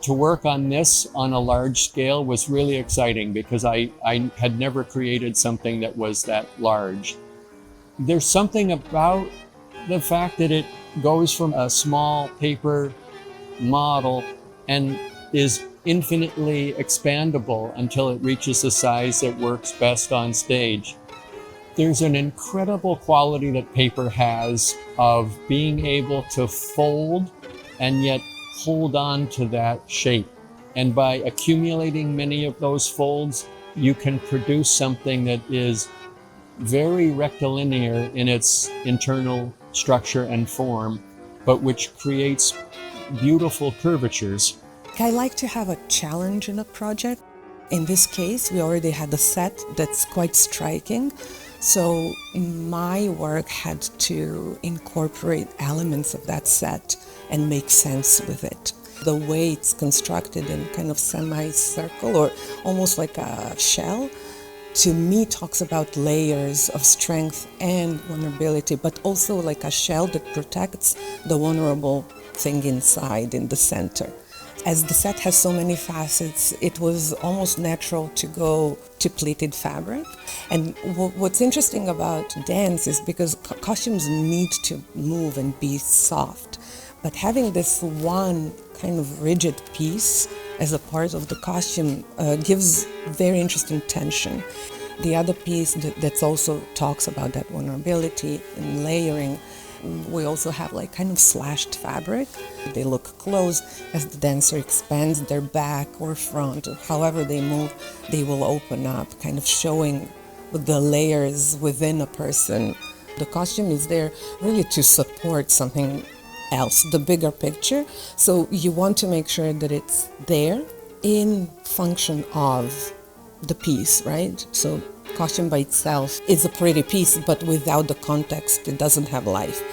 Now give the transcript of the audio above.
To work on this on a large scale was really exciting because I had never created something that was that large. There's something about the fact that it goes from a small paper model and is infinitely expandable until it reaches the size that works best on stage. There's an incredible quality that paper has of being able to fold and yet hold on to that shape. And by accumulating many of those folds, you can produce something that is very rectilinear in its internal structure and form, but which creates beautiful curvatures. I like to have a challenge in a project. In this case, we already had a set that's quite striking. So my work had to incorporate elements of that set and make sense with it. The way it's constructed in kind of semicircle or almost like a shell, to me talks about layers of strength and vulnerability, but also like a shell that protects the vulnerable thing inside in the center. As the set has so many facets, it was almost natural to go to pleated fabric. And what's interesting about dance is because costumes need to move and be soft. But having this one kind of rigid piece as a part of the costume gives very interesting tension. The other piece that also talks about that vulnerability and layering, we also have like kind of slashed fabric. They look closed as the dancer expands their back or front, or however they move, they will open up, kind of showing the layers within a person. The costume is there really to support something else, the bigger picture. So you want to make sure that it's there in function of the piece, right? So costume by itself is a pretty piece, but without the context, it doesn't have life.